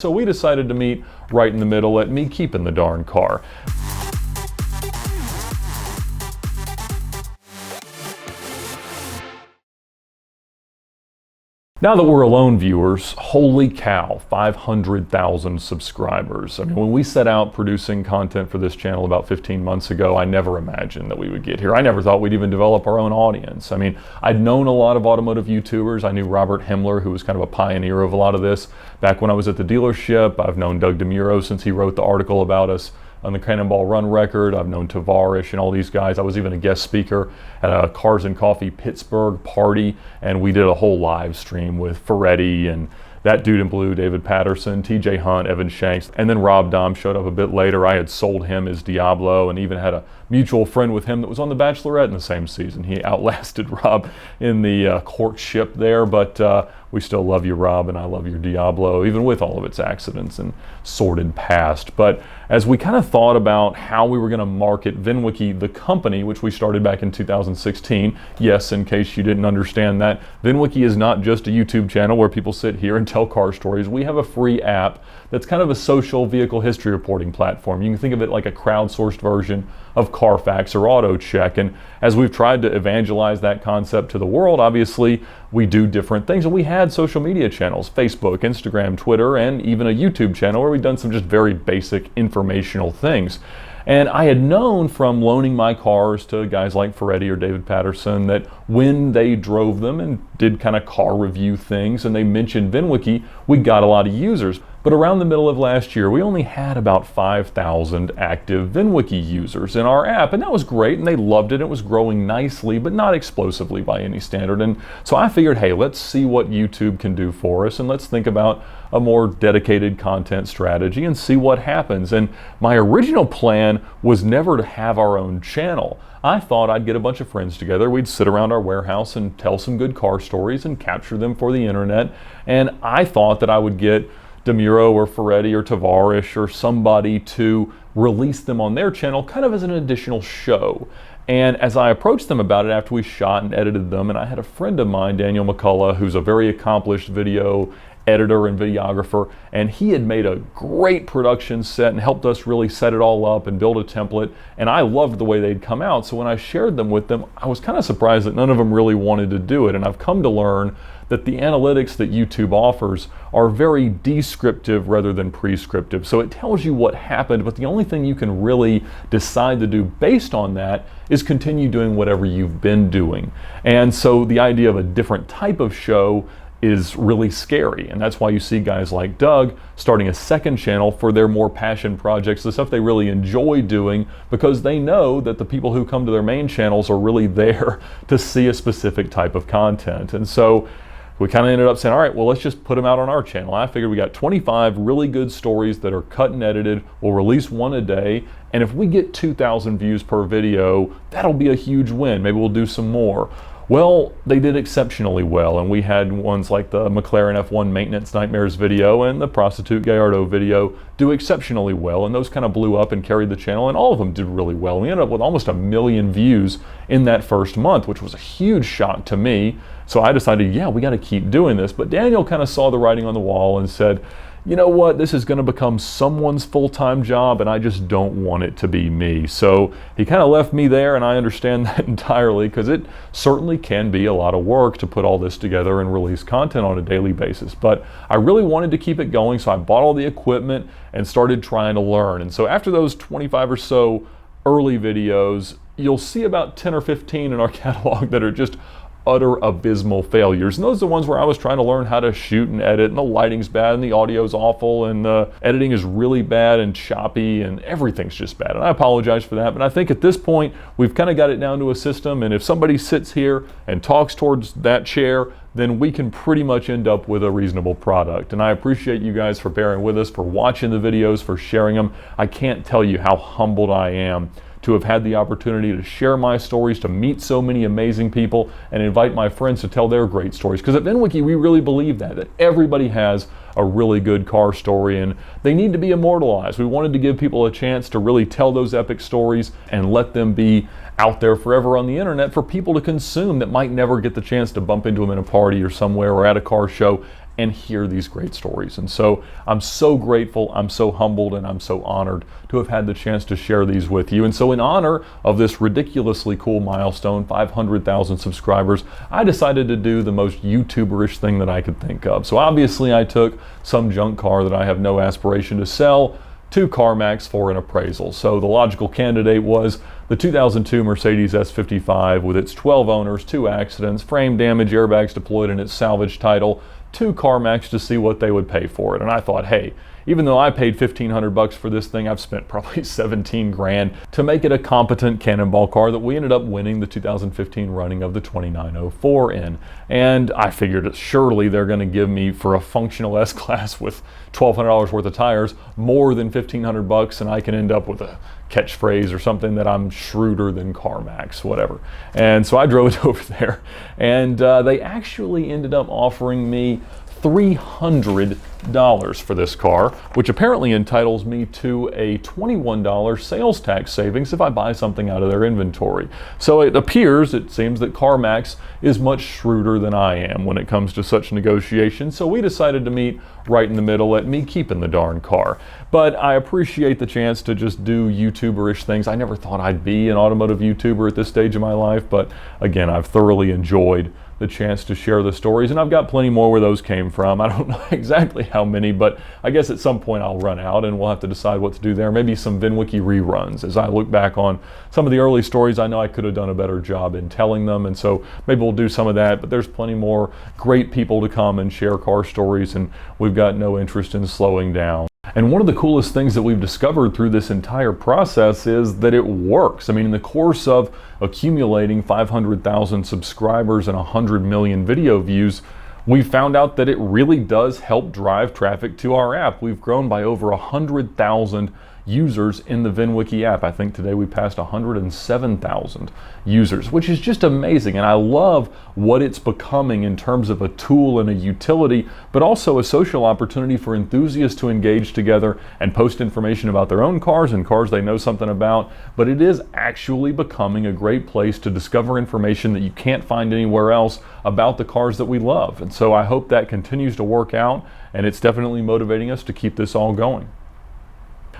So we decided to meet right in the middle, let me keep in the darn car. Now that we're alone viewers, holy cow, 500,000 subscribers. I mean, when we set out producing content for this channel about 15 months ago, I never imagined that we would get here. I never thought we'd even develop our own audience. I mean, I'd known a lot of automotive YouTubers. I knew Robert Himmler, who was kind of a pioneer of a lot of this. Back when I was at the dealership, I've known Doug DeMuro since he wrote the article about us on the Cannonball Run record. I've known Tavarish and all these guys. I was even a guest speaker at a Cars and Coffee Pittsburgh party, and we did a whole live stream with Ferretti and that dude in blue, David Patterson, TJ Hunt, Evan Shanks, and then Rob Dahm showed up a bit later. I had sold him his Diablo and even had a mutual friend with him that was on The Bachelorette in the same season. He outlasted Rob in the courtship there, but we still love you, Rob, and I love your Diablo, even with all of its accidents and sordid past. But as we kind of thought about how we were going to market VINwiki, the company, which we started back in 2016, yes, in case you didn't understand that, VINwiki is not just a YouTube channel where people sit here and tell car stories. We have a free app that's kind of a social vehicle history reporting platform. You can think of it like a crowdsourced version of Carfax or AutoCheck. And as we've tried to evangelize that concept to the world, obviously we do different things. And we had social media channels, Facebook, Instagram, Twitter, and even a YouTube channel where we've done some just very basic informational things. And I had known from loaning my cars to guys like Ferretti or David Patterson that when they drove them and did kind of car review things and they mentioned VINwiki, we got a lot of users. But around the middle of last year, we only had about 5,000 active VINwiki users in our app, and that was great, and they loved it. It was growing nicely, but not explosively by any standard. And so I figured, hey, let's see what YouTube can do for us, and let's think about a more dedicated content strategy and see what happens. And my original plan was never to have our own channel. I thought I'd get a bunch of friends together, we'd sit around our warehouse and tell some good car stories and capture them for the internet. And I thought that I would get DeMuro or Ferretti or Tavarish or somebody to release them on their channel kind of as an additional show. And as I approached them about it after we shot and edited them, and I had a friend of mine, Daniel McCullough, who's a very accomplished video editor and videographer, and he had made a great production set and helped us really set it all up and build a template, and I loved the way they'd come out. So when I shared them with them, I was kind of surprised that none of them really wanted to do it. And I've come to learn that the analytics that YouTube offers are very descriptive rather than prescriptive. So it tells you what happened, but the only thing you can really decide to do based on that is continue doing whatever you've been doing. And so the idea of a different type of show is really scary, and that's why you see guys like Doug starting a second channel for their more passion projects, the stuff they really enjoy doing, because they know that the people who come to their main channels are really there to see a specific type of content. And so we kind of ended up saying, all right, well, let's just put them out on our channel. I figured we got 25 really good stories that are cut and edited. We'll release one a day, and if we get 2,000 views per video, that'll be a huge win. Maybe we'll do some more. Well, they did exceptionally well, and we had ones like the McLaren F1 Maintenance Nightmares video and the Prostitute Gallardo video do exceptionally well, and those kind of blew up and carried the channel, and all of them did really well. We ended up with almost 1 million views in that first month, which was a huge shock to me. So I decided, yeah, we got to keep doing this. But Daniel kind of saw the writing on the wall and said, you know what, this is going to become someone's full-time job, and I just don't want it to be me. So he kind of left me there, and I understand that entirely, because it certainly can be a lot of work to put all this together and release content on a daily basis. But I really wanted to keep it going, so I bought all the equipment and started trying to learn. And so after those 25 or so early videos, you'll see about 10 or 15 in our catalog that are just utter abysmal failures. And those are the ones where I was trying to learn how to shoot and edit, and the lighting's bad and the audio's awful and the editing is really bad and choppy and everything's just bad. And I apologize for that, but I think at this point we've kind of got it down to a system, and if somebody sits here and talks towards that chair, then we can pretty much end up with a reasonable product. And I appreciate you guys for bearing with us, for watching the videos, for sharing them. I can't tell you how humbled I am to have had the opportunity to share my stories, to meet so many amazing people, and invite my friends to tell their great stories. Because at VINwiki, we really believe that everybody has a really good car story, and they need to be immortalized. We wanted to give people a chance to really tell those epic stories and let them be out there forever on the internet for people to consume that might never get the chance to bump into them in a party or somewhere or at a car show and hear these great stories. And so I'm so grateful, I'm so humbled, and I'm so honored to have had the chance to share these with you. And so in honor of this ridiculously cool milestone, 500,000 subscribers, I decided to do the most YouTuberish thing that I could think of. So obviously I took some junk car that I have no aspiration to sell to CarMax for an appraisal. So the logical candidate was the 2002 Mercedes S55 with its 12 owners, 2 accidents, frame damage, airbags deployed, and its salvage title, to CarMax to see what they would pay for it. And I thought, hey, even though I paid $1,500 for this thing, I've spent probably 17 grand to make it a competent cannonball car that we ended up winning the 2015 running of the 2904 in. And I figured that surely they're going to give me, for a functional S-Class with $1,200 worth of tires, more than $1,500, and I can end up with a catchphrase or something that I'm shrewder than CarMax, whatever. And so I drove it over there, and they actually ended up offering me $300 for this car, which apparently entitles me to a $21 sales tax savings if I buy something out of their inventory. So it seems that CarMax is much shrewder than I am when it comes to such negotiations. So we decided to meet right in the middle, let me keep in the darn car. But I appreciate the chance to just do YouTuber-ish things. I never thought I'd be an automotive YouTuber at this stage of my life, but again, I've thoroughly enjoyed the chance to share the stories, and I've got plenty more where those came from. I don't know exactly how many, but I guess at some point I'll run out and we'll have to decide what to do there. Maybe some VINwiki reruns. As I look back on some of the early stories, I know I could have done a better job in telling them, and so maybe we'll do some of that, but there's plenty more great people to come and share car stories, and we've got no interest in slowing down. And one of the coolest things that we've discovered through this entire process is that it works. I mean, in the course of accumulating 500,000 subscribers and 100 million video views, we found out that it really does help drive traffic to our app. We've grown by over 100,000 users in the VINwiki app. I think today we passed 107,000 users, which is just amazing. And I love what it's becoming in terms of a tool and a utility, but also a social opportunity for enthusiasts to engage together and post information about their own cars and cars they know something about. But it is actually becoming a great place to discover information that you can't find anywhere else about the cars that we love. And so I hope that continues to work out, and it's definitely motivating us to keep this all going.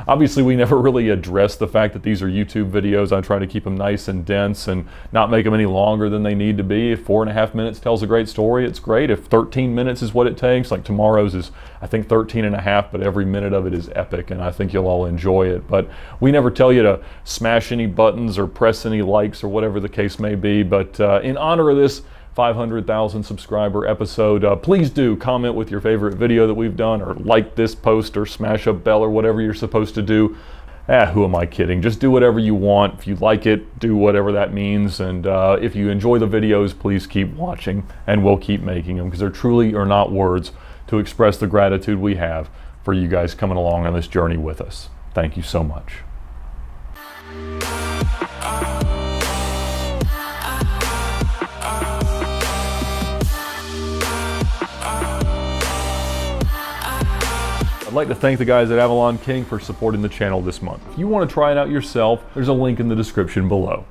Obviously, we never really address the fact that these are YouTube videos. I try to keep them nice and dense and not make them any longer than they need to be. If 4.5 minutes tells a great story, it's great. If 13 minutes is what it takes, like tomorrow's is, I think, 13.5, but every minute of it is epic, and I think you'll all enjoy it. But we never tell you to smash any buttons or press any likes or whatever the case may be. But in honor of this 500,000 subscriber episode, please do comment with your favorite video that we've done, or like this post, or smash a bell, or whatever you're supposed to do. Who am I kidding? Just do whatever you want. If you like it, do whatever that means. And if you enjoy the videos, please keep watching, and we'll keep making them, because there truly are not words to express the gratitude we have for you guys coming along on this journey with us. Thank you so much. I'd like to thank the guys at Avalon King for supporting the channel this month. If you want to try it out yourself, there's a link in the description below.